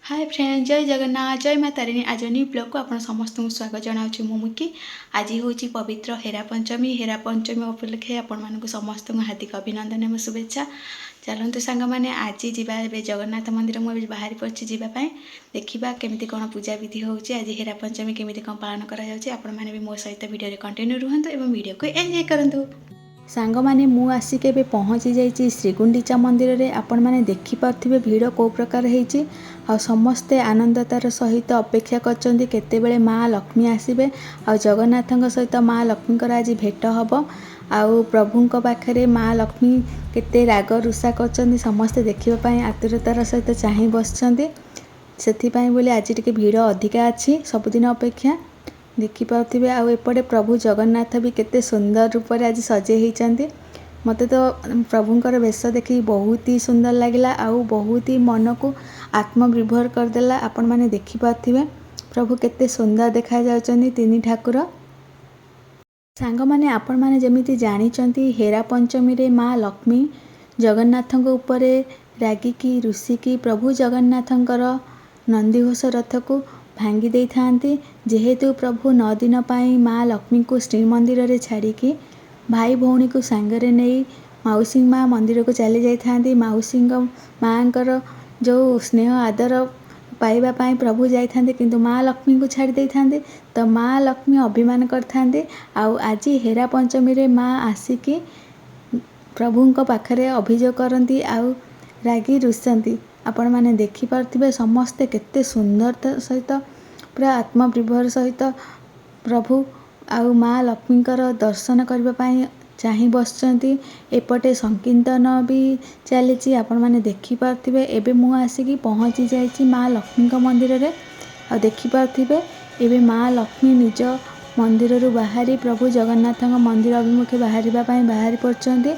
Hi friend, जय जगन्नाथ, जय माँ तारिणी। आज न्यू ब्लॉग को आप समस्त स्वागत जनाऊँ। मुमुकी आज हूँ पवित्र हेरा पंचमी उपलक्षे आपण समस्त हार्दिक अभिनंदन एवं शुभेच्छा। चलते सांग मैंने आज जावा जगन्नाथ मंदिर मुझे बाहरी पड़ी जावाई देखा केमी कौन पूजा विधि होची। आज हेरा पंचमी केमी कौन पालन कर मो सहित वीडियो कंटिन्यू रुहतु और वीडियो को एंजॉय करंतु। सांग माने मु आसिक एबे पहुँची जाइए श्रीगुंडीचा मंदिर रे। आपण माने देखि पार्थिबे भीड़ को प्रकार होईची आ समस्ते आनंदतार सहित अपेक्षा करचंदी केतेबेले माँ लक्ष्मी आसीबे आ जगन्नाथଙ୍କ सहित माँ लक्ष्मीकर आज भेट हब। आउ प्रभुଙ୍କ पाखरे माँ लक्ष्मी केते राग रुषा करचंदी समस्ते देखिबा पई आतुरतार सहित चाहि बसचंदी। सेथिपाई बोली आज टिके भीड़ अधिका अछि सबुदिन अपेक्षा देखिपे। आउ एपटे प्रभु जगन्नाथ भी केते सुंदर रूप आज सजे होती। मते तो प्रभुंकर वेश देखी बहुत ही सुंदर लगिला आउ बहुत ही मन को आत्मविभोर करदेला। आपण माने देखि पार्थिबे प्रभु केते सुंदर देखा जाउचंदी तीन ठाकुर। सांग माने आपण माने जेमिति जानिचंती हेरा पंचमी रे माँ लक्ष्मी जगन्नाथଙ୍କ उपरे रागिकी ऋषिकी प्रभु जगन्नाथଙ୍କର नंदीघोष रथ को भांगी दे थांती। जेहेतु प्रभु 9 दिन पाई माँ लक्ष्मी को श्रीमंदिर रे छाड़िकी भाई भौणी को सांगरे नहीं मौसी माँ मंदिर को चली जाई थांती। मौसी माँकर जो स्नेह आदर पाइबा पाई प्रभु जाई थांते किंतु माँ लक्ष्मी को छाड़ी दे थांते। तो माँ लक्ष्मी अभिमान कर थांते। आउ आज हेरा पंचमी रे माँ आसिकी प्रभुंक पाखरे अभियोग करती आउ रागी रुसंती। आपण माने देखि पार्थिबे समस्ते केते सुंदरता सहित पूरा आत्मविभोर सहित प्रभु आउ माँ लक्ष्मीकर दर्शन करबा पाई चाहि बसचंती। एपटे संकीर्तन भी चली आपण माने देखि पार्थिबे। एबे मु आसिकी पहुँची जाइछि माँ लक्ष्मी मंदिर रे आ देखि पार्थिबे एबे माँ लक्ष्मी निज मंदिर रु बाहरी प्रभु जगन्नाथ मंदिर अभिमुखे बाहरिबा पाई बाहरी पड़चंती।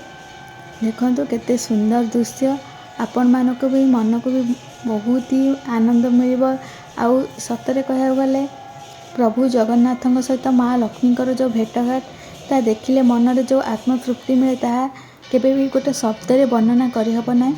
देखंतु केते सुंदर दृश्य। आपण मानको भी मन को भी बहुत ही आनंद मिलिबो। आउ सतरे कहया गले प्रभु जगन्नाथଙ୍କ सहित माँ लक्ष्मीकर जो भेटघाट ता देखिले मनरे जो आत्मतृप्ति मिले ताहा केबे भी गोटे शब्दरे वर्णना करहब नाही।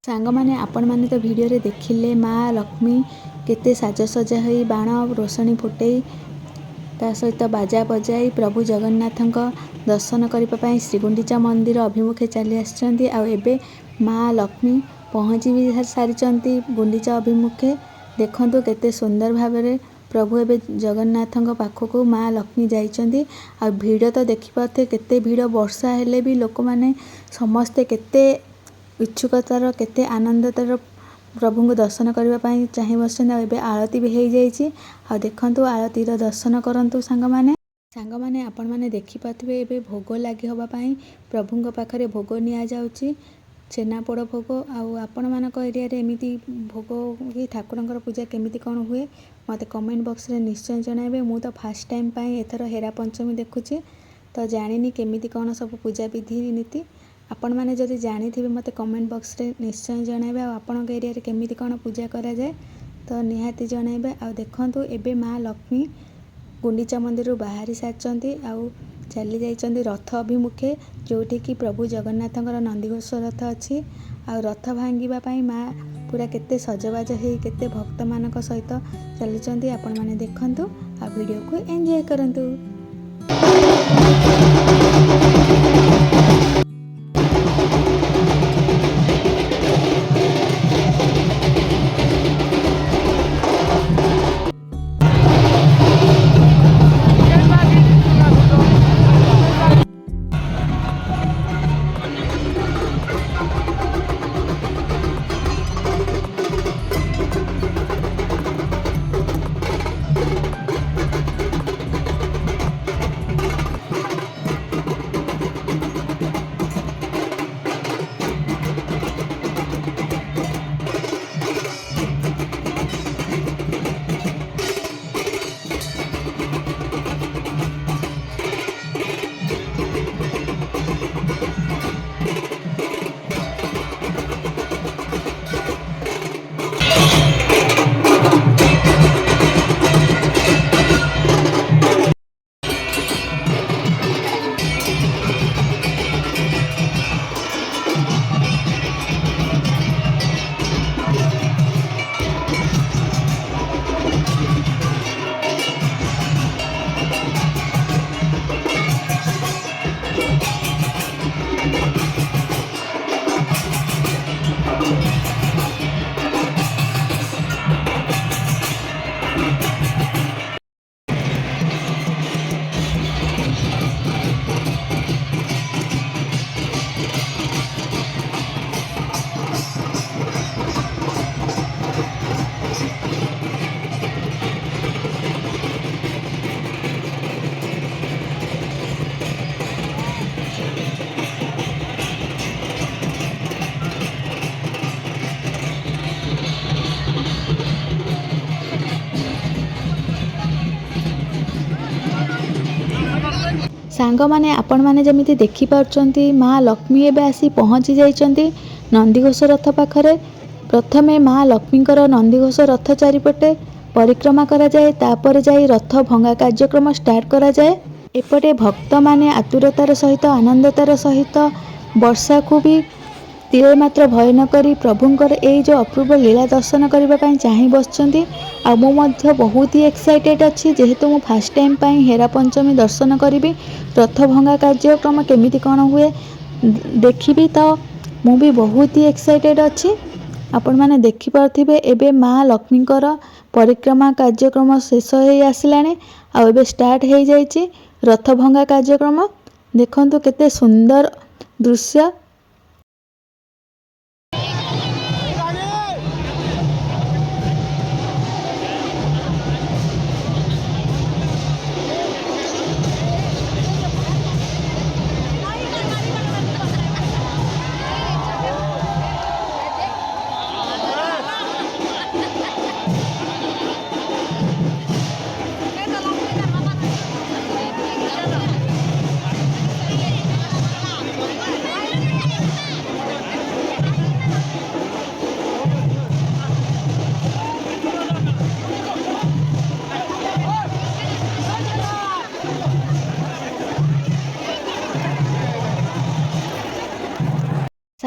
सांग माने आपण माने तो वीडियो रे देखिले माँ लक्ष्मी केते साजसजा होई बाण रोशनी फुटेई ता सहित बाजा बजाई प्रभु जगन्नाथଙ୍କ दर्शन करने श्रीगुंडीचा मंदिर अभिमुखे चली आसछन्ती। आ एबे माँ लक्ष्मी पहुँची भी सारी गुंडीचा अभिमुखे। देखंतु केते सुंदर भाबरे प्रभु एबे जगन्नाथଙ୍କ पाखकु माँ लक्ष्मी जाइछन्ती। आ भीड़ तो देखि पाथे केते भीड़ वर्षा हेले भी लोक माने समस्ते केते इच्छुकतार केते आनंदतार प्रभु को दर्शन करने चाहे बसछन्ती। आ एबे आरती भी हो जाइछि। आ देखंतु आरतीर दर्शन करंतु सांगमाने आपण माने देखि पाथिबे एबे भोग लागि होबा पई प्रभुଙ୍କ पाखरे भोग निया जाउछि छेनापोड़ भोग। आपण मानक एरिया रे एमिति भोग कि ठाकुरंकर पूजा केमिति कोन हुए मते कमेंट बॉक्स रे निश्चय जणाइबे। मु तो फर्स्ट टाइम पई एथर हेरा पंचमी देखुछि तो जानिनी केमिति कोन सब पूजा विधि नीति। आपण माने जदि जानिथिबे मते कमेंट बॉक्स रे निश्चय जणाइबे। आपणक एरिया रे केमिति कोन पूजा करा जाए तो निहाती जणाइबे। आ देखंतु एबे माँ लक्ष्मी गुंडीचा मंदिर बाहरी सारी चली जाइछन्ती रथ अभिमुखे जोठी कि प्रभु जगन्नाथंकर नंदीघोष रथ अच्छी। आ रथ भांगिबा पई माँ पूरा केते सजबाज हे केते भक्त मानक सहित चलीचन्ती। आपण माने देखंतु आ वीडियो को एंजॉय करंतु। सांग माने आपण माने जमिति देखि पारुचंती माँ लक्ष्मी एबे आसी पहुँची जाइचंती नंदीघोष रथ पाखरे। प्रथमे माँ लक्ष्मीकर नंदीघोष रथ चारिपटे परिक्रमा करा जाए तापर जाई रथ भंगा कार्यक्रम स्टार्ट करा जाए। एपटे भक्त माने आतुरतार सहित आनंदतार सहित वर्षा को भी तिले मात्र भय न करी प्रभुंकर एई जो अपूर्व लीला दर्शन करबा पई चाहि बसचंती। आ मो मध्य बहुत ही एक्साइटेड अच्छी जेहेतु मु फर्स्ट टाइम पई हेरा पंचमी दर्शन करी रथ भंगा कार्यक्रम केमिति कौन हुए देखी तो मु भी बहुत ही एक्साइटेड अच्छी। आपण माने देखि पारथिबे एबे माँ लक्ष्मीकर परिक्रमा कार्यक्रम शेष हो आसलाने। आ एबे स्टार्ट हो जाइछि रथ भंगा कार्यक्रम। देखंतु केते सुंदर दृश्य।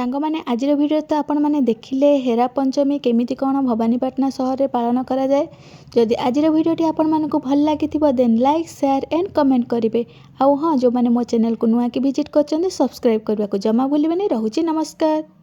ସାଙ୍ଗମାନେ ଆଜିର ଭିଡ଼ିଓରେ ତ ଆପଣମାନେ ଦେଖିଲେ ହେରା ପଞ୍ଚମୀ କେମିତି କ'ଣ ଭବାନୀପାଟଣା ସହରରେ ପାଳନ କରାଯାଏ। ଯଦି ଆଜିର ଭିଡ଼ିଓଟି ଆପଣମାନଙ୍କୁ ଭଲ ଲାଗିଥିବ ଦେନ୍ ଲାଇକ୍ ସେୟାର ଆଣ୍ଡ କମେଣ୍ଟ କରିବେ। ଆଉ ହଁ, ଯେଉଁମାନେ ମୋ ଚ୍ୟାନେଲକୁ ନୂଆ କି ଭିଜିଟ୍ କରିଛନ୍ତି ସବସ୍କ୍ରାଇବ୍ କରିବାକୁ ଜମା ଭୁଲିବେନି। ରହୁଛି ନମସ୍କାର।